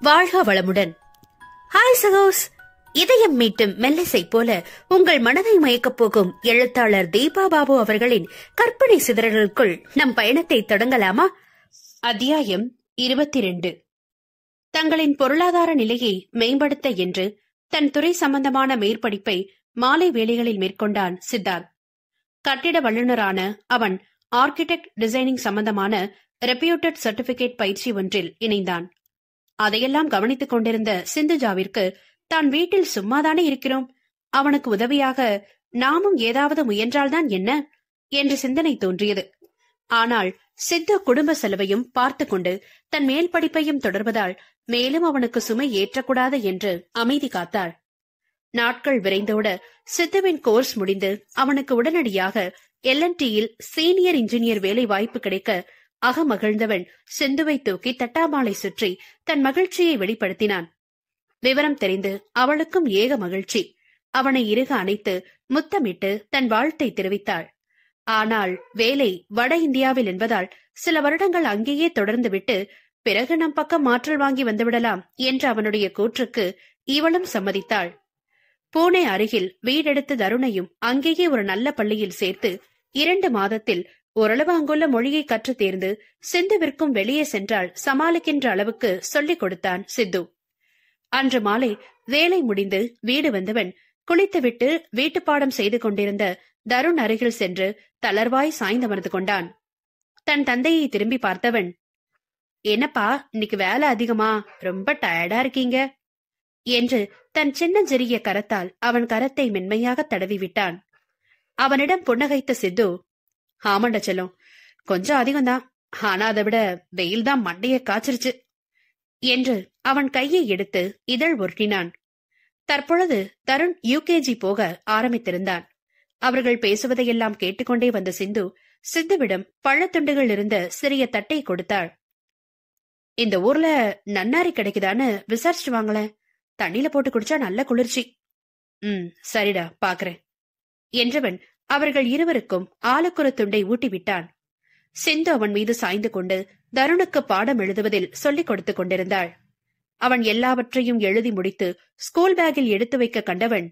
வாழ்க வளமுடன். ஹாய் சகோஸ், இதயம் மீட்டும் மெல்லிசை போல உங்கள் மனதை மயக்கப் போகும் எழுத்தாளர் தீபா பாபு அவர்களின் கற்பனை சிதறல்களுக்குள் நம் பயணத்தை தொடங்கலாமா? அத்தியாயம் 22. தங்களின் பொருளாதார நிலையை மேம்படுத்த என்று தன் துறை சம்பந்தமான மேற்படிப்பை மாலை வேளைகளில் மேற்கொண்டான் சித்தார்த். கட்டிட வல்லுநரான அவன் ஆர்கிடெக்ட் டிசைனிங் சம்பந்தமான ரெப்யூட்டட் சர்டிபிகேட் பயிற்சி ஒன்றில் இணைந்தான். அதையெல்லாம் கவனித்துக் கொண்டிருந்த சிந்துஜாவிற்கு தான் வீட்டில் சும்மாதானே இருக்கிறோம், அவனுக்கு உதவியாக நாமும் ஏதாவது முயன்றால்தான் என்ன என்று சிந்தனை தோன்றியது. ஆனால் சித்து குடும்ப செலவையும் பார்த்து கொண்டு தன் மேல் படிப்பையும் தொடர்வதால் மேலும் அவனுக்கு சுமை ஏற்றக்கூடாது என்று அமைதி காத்தாள். நாட்கள் விரைந்தோட சித்துவின் கோர்ஸ் முடிந்து அவனுக்கு உடனடியாக LNTயில் சீனியர் இன்ஜினியர் வேலை வாய்ப்பு கிடைக்க அகமகிழ்ந்தவன் சிந்துவை தூக்கி தட்டாமாலை சுற்றி தன் மகிழ்ச்சியை வெளிப்படுத்தினான். விவரம் தெரிந்து அவளுக்கும் ஏக மகிழ்ச்சி. அவனை இறுக அணைத்து முத்தமிட்டு தன் வாழ்த்தை தெரிவித்தாள். ஆனால் வேலை வட இந்தியாவில் என்பதால் சில வருடங்கள் அங்கேயே தொடர்ந்துவிட்டு பிறகு நம் பக்கம் மாற்றல் வாங்கி வந்துவிடலாம் என்ற அவனுடைய கூற்றுக்கு இவளும் சம்மதித்தாள். பூனே அருகில் வீடெடுத்து தருணையும் அங்கேயே ஒரு நல்ல பள்ளியில் சேர்த்து 2 மாதத்தில் ஓரளவு அங்குள்ள மொழியை கற்று தேர்ந்து சிந்துவிற்கும் வெளியே சென்றால் சமாளிக்கின்ற அளவுக்கு சொல்லிக் கொடுத்தான் சித்து. அன்று மாலை வேலை முடிந்து வீடு வந்தவன் குளித்துவிட்டு வீட்டுப்பாடம் செய்து கொண்டிருந்த தருண் அருகில் சென்று தளர்வாய் சாய்ந்தமர்ந்து கொண்டான். தன் தந்தையை திரும்பி பார்த்தவன், என்னப்பா இன்னைக்கு வேலை அதிகமா, ரொம்ப டயர்டா இருக்கீங்க என்று தன் சின்னஞ்சிறிய கரத்தால் அவன் கரத்தை மென்மையாக தடவி விட்டான். அவனிடம் புன்னகைத்த சித்து, ஆமாண்ட செல்லம், கொஞ்சம் அதிகம்தான், ஆனா அதை விட வெயில் தான் மண்டைய காய்ச்சிருச்சு என்று அவன் கையை எடுத்து இதழ் ஒட்டினான். தற்பொழுது தருண் UKG போக ஆரம்பித்திருந்தான். அவர்கள் பேசுவதையெல்லாம் கேட்டுக்கொண்டே வந்த சிந்துவிடம் பழத்துண்டுகள் இருந்த சிறிய தட்டை கொடுத்தாள். இந்த ஊர்ல நன்னாரி கிடைக்குதான்னு விசாரிச்சுட்டு வாங்களேன், தண்ணியில போட்டு குடிச்சா நல்ல குளிர்ச்சி. சரிடா, பாக்குறேன் என்றவன் அவர்கள் இருவருக்கும் ஆளுக்கொரு துண்டை ஊட்டிவிட்டான். சிந்து அவன் மீது சாய்ந்து கொண்டு தருணுக்கு பாடம் எழுதுவதில் சொல்லிக் கொடுத்துக் கொண்டிருந்தாள். அவன் எல்லாவற்றையும் எழுதி முடித்து ஸ்கூல் பேக்கில் எடுத்து வைக்க கண்டவன்,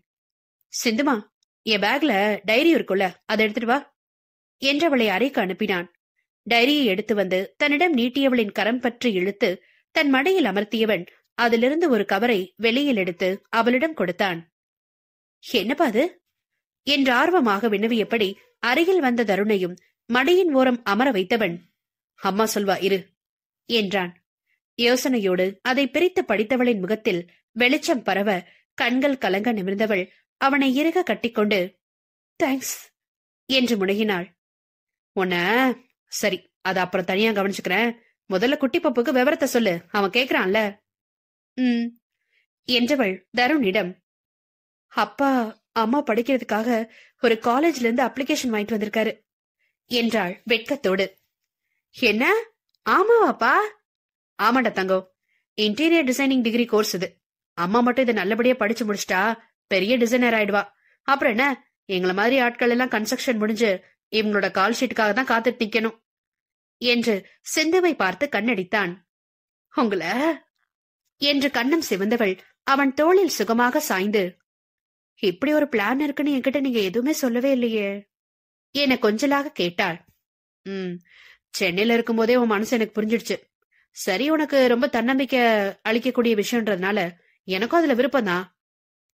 சிந்துமா, என் பேக்ல டைரி இருக்குல்ல, அதை எடுத்துட்டு வா என்றவளை அறைக்கு அனுப்பினான். டைரியை எடுத்து வந்து தன்னிடம் நீட்டியவளின் கரம் பற்றி இழுத்து தன் மடியில் அமர்த்தியவன் அதிலிருந்து ஒரு கவரை வெளியில் எடுத்து அவளிடம் கொடுத்தான். என்னப்பா அது என்று ஆர்வமாக வினவியபடி அருகில் வந்த தருணையும் மடியின் ஓரம் அமர வைத்தவன், அம்மா சொல்வா இரு என்றான். யோசனையோடு அதை பிரித்து படித்தவளின் முகத்தில் வெளிச்சம் பரவ கண்கள் கலங்க நிமிர்ந்தவள் அவனை இறுக கட்டிக்கொண்டு தேங்க்ஸ் என்று முனகினாள். உன்ன சரி, அத அப்புறம் தனியா கவனிச்சுக்கிறேன், முதல்ல குட்டி பப்புக்கு விவரத்தை சொல்லு, அவன் கேக்குறான்ல என்றவள் தருணிடம், அப்பா அம்மா படிக்கிறதுக்காக ஒரு காலேஜ்ல இருந்து அப்ளிகேஷன் வாங்கிட்டு வந்திருக்காரு என்றாள் வெட்கத்தோடு. என்ன, ஆமாவாப்பா? ஆமாண்டா தங்கம், இன்டீரியர் டிசைனிங் டிகிரி கோர்ஸ் இது. அம்மா மட்டும் இதை நல்லபடியா படிச்சு முடிச்சிட்டா பெரிய டிசைனர் ஆயிடுவா. அப்புறம் என்ன, எங்களை மாதிரி ஆட்கள் எல்லாம் கன்ஸ்ட்ரக்ஷன் முடிஞ்சு இவங்களோட கால் ஷீட்டுக்காக தான் காத்துட்டு நிக்கணும் என்று சிந்துவை பார்த்து கண்ணடித்தான். உங்கள என்று கண்ணம் சிவந்தவள் அவன் தோளில் சுகமாக சாய்ந்து, இப்படி ஒரு பிளான் இருக்குன்னு என்கிட்ட நீங்க எதுவுமே சொல்லவே இல்லையே என கொஞ்சலாக கேட்டாள். சென்னையில இருக்கும் போதே உன் மனசு எனக்கு புரிஞ்சிடுச்சு. சரி, உனக்கு ரொம்ப தன்னம்பிக்கை அளிக்கக்கூடிய விஷயம்ன்றதுனால எனக்கும் அதுல விருப்பம்தான்.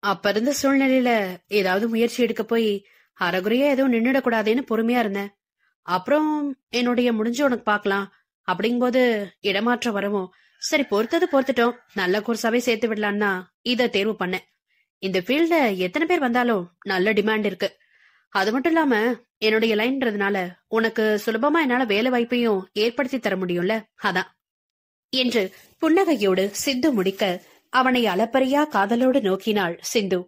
அப்ப இருந்த சூழ்நிலையில ஏதாவது முயற்சி எடுக்க போய் அறகுறையா எதுவும் நின்னுடக்கூடாதுன்னு பொறுமையா இருந்தேன். அப்புறம் என்னுடைய முடிஞ்சு உனக்கு பாக்கலாம் அப்படிங்கும்போது இடமாற்றம் வரவும் சரி, பொறுத்தது பொறுத்துட்டோம், நல்ல கோர்ஸாவே சேர்த்து விடலான்னா இத தேர்வு பண்ணேன். இந்த ஃபீல்ட எத்தனை பேர் வந்தாலும் நல்ல டிமாண்ட் இருக்கு. அது மட்டும் இல்லாம என்னுடைய லைன்றதுனால உனக்கு சுலபமா என்னால வேலை வாய்ப்பையும் ஏற்படுத்தி தர முடியும்ல, அதான் என்று புன்னகையோடு சிந்து முடிக்க அவனை அளப்பரியா காதலோடு நோக்கினாள் சிந்து.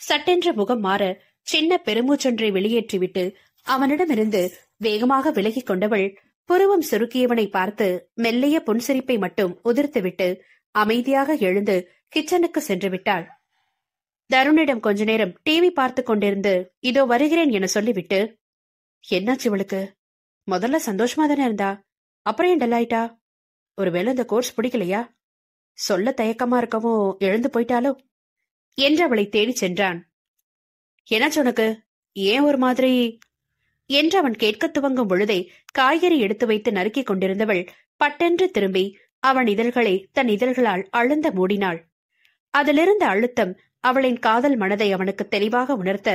சட்டென்ற முகம் மாற சின்ன பெருமூச்சொன்றை வெளியேற்றிவிட்டு அவனிடமிருந்து வேகமாக விலகிக் கொண்டவள் புருவம் சுருக்கியவனை பார்த்து மெல்லிய புன்சிரிப்பை மட்டும் உதிர்த்துவிட்டு அமைதியாக எழுந்து கிச்சனுக்கு சென்று விட்டாள். தருணிடம் கொஞ்ச நேரம் டிவி பார்த்து கொண்டிருந்து இதோ வருகிறேன் என சொல்லிவிட்டு, என்னாச்சு இவளுக்கு? முதல்ல சந்தோஷமா தானே இருந்தா, அப்புறம் ஏன் டல்லாயிட்டா? ஒருவேளை இந்த கோர்ஸ் பிடிக்கலையா? சொல்ல தயக்கமா இருக்கவும் எழுந்து போயிட்டாலோ என்று அவளை தேடிச் சென்றான். என்னாச்சு உனக்கு? ஏன் ஒரு மாதிரி என்று அவன் கேட்க துவங்கும் பொழுதே காய்கறி எடுத்து வைத்து நறுக்கிக் கொண்டிருந்தவள் பட்டென்று திரும்பி அவன் இதழ்களை தன் இதழ்களால் அழுந்த மூடினாள். அதிலிருந்த அழுத்தம் அவளின் காதல் மனதை அவனுக்கு தெளிவாக உணர்த்த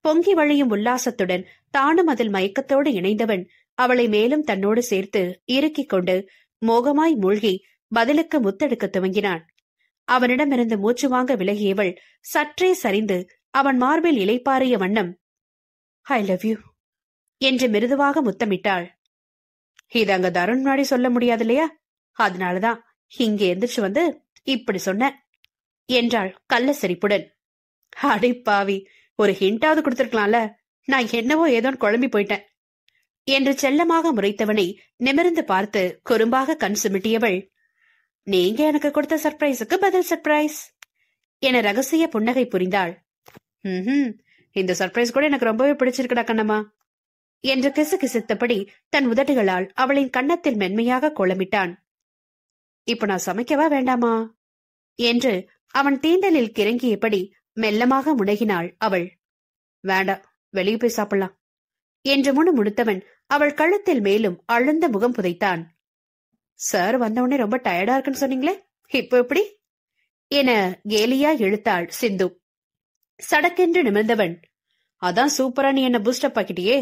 பொங்கி வழியும் உல்லாசத்துடன் தானும் அதில் மயக்கத்தோடு இணைந்தவன் அவளை மேலும் தன்னோடு சேர்த்து இறுக்கிக் கொண்டு மோகமாய் மூழ்கி பதிலுக்கு முத்தெடுக்க துவங்கினான். அவனிடமிருந்து மூச்சு வாங்க விலகியவள் சற்றே சரிந்து அவன் மார்பில் இலைப்பாரிய வண்ணம் ஐ லவ் யூ என்று மிருதுவாக முத்தமிட்டாள். இது அங்க தருண் முன்னாடி சொல்ல முடியாது இல்லையா, அதனாலதான் இங்க எந்திரிச்சு வந்து இப்படி சொன்ன என்றாள் கள்ள சிரிப்புடன். அடை பாவி, ஒரு ஹிண்டாவது கொடுத்திருக்கலாம்ல, நான் என்னவோ ஏதோன்னு குழம்பி போயிட்டேன் என்று செல்லமாக முறைத்தவனை நிமிர்ந்து பார்த்து குறும்பாக கண் சிமிட்டியவள், நீங்க எனக்கு கொடுத்த சர்ப்ரைஸுக்கு பதில் சர்ப்ரைஸ் என ரகசிய புன்னகை புரிந்தாள். இந்த சர்ப்ரைஸ் கூட எனக்கு ரொம்பவே பிடிச்சிருக்குடா கண்ணம்மா என்று கிசுகிசுத்தபடி தன் உதடுகளால் அவளின் கன்னத்தில் மென்மையாக கோலமிட்டான். இப்ப நான் சமைக்கவா வேண்டாமா என்று அவன் தீண்டலில் கிறங்கியபடி மெல்லமாக முனகினாள் அவள். வேண்டாம், வெளியே போய் சாப்பிடலாம் என்று முணுமுணுத்தவன் அவள் கழுத்தில் மேலும் அழுந்த முகம் புதைத்தான். சார் வந்தவுடனே ரொம்ப டயர்டா இருக்குன்னு சொன்னீங்களே, இப்போ எப்படி என கேலியா இழுத்தாள் சிந்து. சடக்கென்று நிமிர்ந்தவன், அதான் சூப்பரா நீ என்ன பூஸ்டப் ஆக்கிட்டியே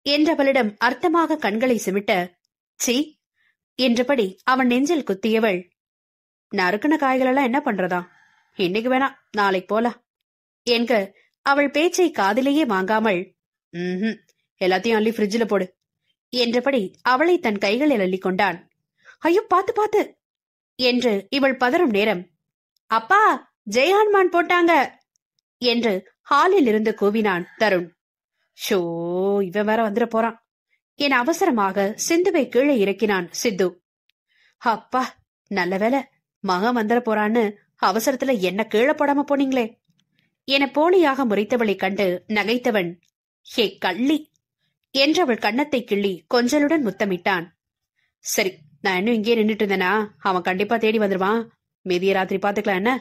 என்றவளிடம் அர்த்தமாக கண்களை சிமிட்ட, சி என்றபடி அவன் நெஞ்சில் குத்தியவள், நறுக்குன காய்களெல்லாம் என்ன பண்றதா, இன்னைக்கு வேணா நாளைக்கு போலாம் என்க அவள் பேச்சை காதிலேயே வாங்காமல், எல்லாத்தையும் அள்ளி ஃப்ரிட்ஜில போடு என்றபடி அவளை தன் கைகளில் அள்ளி கொண்டான். ஐயோ பாத்து பாத்து என்று இவள் பதறும் நேரம், அப்பா ஜெயஹான்மான் போட்டாங்க என்று ஹாலில் இருந்து கூவினான் தருண். ஷோ, இவன் வேற வந்துட போறான் என அவசரமாக சிந்துவை கீழே இறக்கினான் சித்து. அப்பா நல்ல வேலை, மகன் வந்துட போறான்னு அவசரத்துல என்ன கீழே போடாம போனீங்களே என போலியாக முறைத்தவளை கண்டு நகைத்தவன், ஹே கள்ளி என்றவள் கன்னத்தை கிள்ளி கொஞ்சலுடன் முத்தமிட்டான். சரி, நான் இன்னும் இங்கே நின்றுட்டு இருந்தேனா அவன் கண்டிப்பா தேடி வந்துருவான், மீதிய ராத்திரி பாத்துக்கலாம் என்ன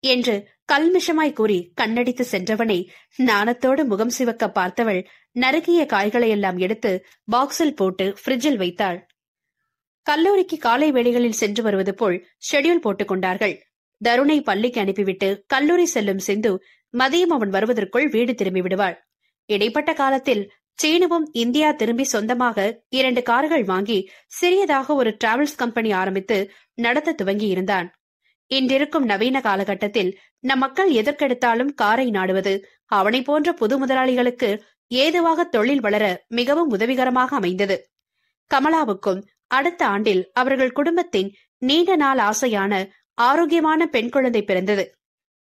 என்று கல்மிஷமாய் கூறி கண்ணடித்து சென்றவனை நாணத்தோடு முகம் சிவக்க பார்த்தவள் நறுக்கிய காய்களையெல்லாம் எடுத்து பாக்ஸில் போட்டு ஃப்ரிட்ஜில் வைத்தாள். கல்லூரிக்கு காலை வேளைகளில் சென்று வருவது போல் ஷெட்யூல் போட்டுக் கொண்டார்கள். தருணை பள்ளிக்கு அனுப்பிவிட்டு கல்லூரி செல்லும் சிந்து மதியம் அவன் வருவதற்குள் வீடு திரும்பி விடுவாள். இடைப்பட்ட காலத்தில் சீனுவும் இந்தியா திரும்பி சொந்தமாக 2 கார்கள் வாங்கி சிறியதாக ஒரு டிராவல்ஸ் கம்பெனி ஆரம்பித்து நடத்த துவங்கி இருந்தான். இன்றிருக்கும் நவீன காலகட்டத்தில் நம் மக்கள் எதற்கெடுத்தாலும் காரை நாடுவது அவனை போன்ற புது முதலாளிகளுக்கு ஏதுவாக தொழில் வளர மிகவும் உதவிகரமாக அமைந்தது. கமலாவுக்கும் அடுத்த ஆண்டில் அவர்கள் குடும்பத்தின் நீண்ட நாள் ஆசையான ஆரோக்கியமான பெண் குழந்தை பிறந்தது.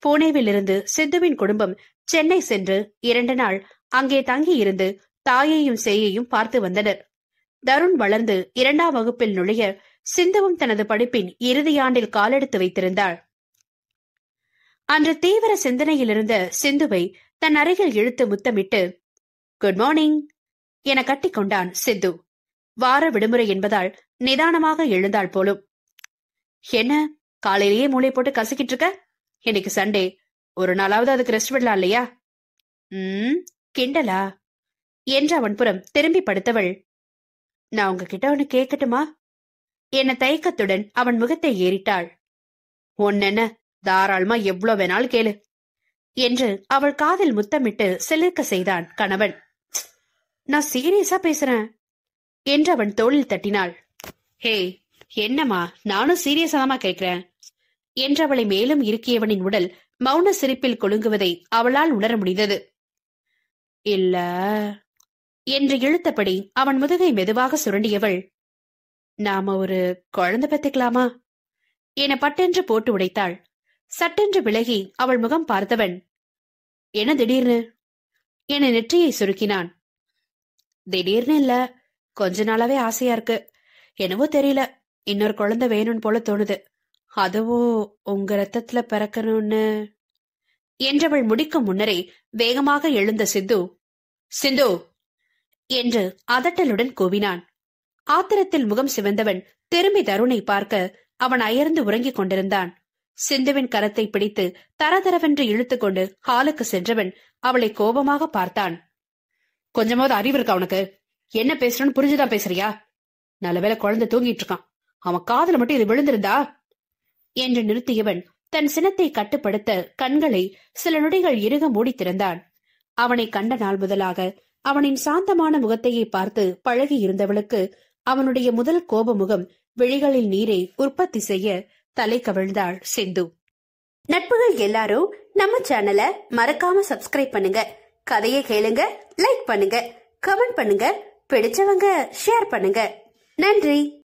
பூனேவில் இருந்து சித்துவின் குடும்பம் சென்னை சென்று 2 நாள் அங்கே தங்கியிருந்து தாயையும் சேயையும் பார்த்து வந்தனர். தருண் வளர்ந்து 2ஆம் வகுப்பில் நுழைய சிந்துவும் தனது படிப்பின் இறுதியாண்டில் காலெடுத்து வைத்திருந்தாள். அன்று தீவிர சிந்தனையில் இருந்த சிந்துவை தன் அருகில் இழுத்து முத்தமிட்டு குட் மார்னிங் என கட்டிக்கொண்டான் சித்து. வார விடுமுறை என்பதால் நிதானமாக எழுந்தாள் போலும். என்ன காலையிலேயே மூளை போட்டு கசக்கிட்டு இருக்க, இன்னைக்கு சண்டே, ஒரு நாளாவது அதுக்கு ரெஸ்ட் விடலாம் இல்லையா? கிண்டலா என்று அவன் புறம் திரும்பி படுத்தவள், நான் உங்ககிட்ட ஒன்னு கேட்கட்டுமா என தயக்கத்துடன் அவன் முகத்தை ஏறிட்டாள். ஒன்னென்ன, தாராளமா எவ்வளவு வேணாலும் கேளு என்று அவள் காதில் முத்தமிட்டு சிலிர்க்க செய்தான் கணவன். நான் சீரியஸா பேசுறேன் என்று அவன் தோளில் தட்டினாள். ஹே என்னம்மா, நானும் சீரியஸாமா கேட்கிறேன் என்றவளை மேலும் இருக்கியவனின் உடல் மௌன சிரிப்பில் கொழுங்குவதை அவளால் உணர முடிந்தது. இல்ல என்று இழுத்தபடி அவன் முதுகை மெதுவாக சுரண்டியவள், நாம ஒரு குழந்தை பெத்துக்கலாமா என பட்டென்று போட்டு உடைத்தாள். சட்டென்று விலகி அவள் முகம் பார்த்தவன், என்ன திடீர்னு என நெற்றியை சுருக்கினான். திடீர்னு இல்ல, கொஞ்ச நாளாவே ஆசையா இருக்கு, என்னவோ தெரியல, இன்னொரு குழந்தை வேணும்னு போல தோணுது, அதுவும் உங்க ரத்தத்துல பிறக்கணும்னு என்றவள் முடிக்கும் முன்னரே வேகமாக எழுந்த சிந்து சிந்து என்று அதட்டலுடன் கூவினான். ஆத்திரத்தில் முகம் சிவந்தவன் திரும்பி தருணை பார்க்க அவன் அயர்ந்து உறங்கிக் கொண்டிருந்தான். சிந்துவின் கரத்தை பிடித்து தரதரவென்று இழுத்துக்கொண்டு ஹாலுக்கு சென்றவன் அவளை கோபமாக பார்த்தான். கொஞ்சமாவது அறிவு இருக்கா உனக்கு? என்ன பேசுறன்னு புரிஞ்சுதான் பேசுறியா? நல்லவேளை குழந்தை தூங்கிட்டு இருக்கான், அவன் காதுல மட்டும் இது விழுந்திருந்தா என்று நிறுத்தியவன் தன் சினத்தை கட்டுப்படுத்த கண்களை சில நொடிகள் இறுக மூடி திறந்தான். அவனை கண்ட நாள் முதலாக அவனின் சாந்தமான முகத்தையே பார்த்து பழகி இருந்தவளுக்கு அவனுடைய முதல் கோப முகம் விழிகளில் நீரை உற்பத்தி செய்ய தலை கவிழ்ந்தாள் சிந்து. நட்புகள் எல்லாரும் நம்ம சேனலை மறக்காம சப்ஸ்கிரைப் பண்ணுங்க, கதையை கேளுங்க, லைக் பண்ணுங்க, கமெண்ட் பண்ணுங்க, பிடிச்சவங்க ஷேர் பண்ணுங்க. நன்றி.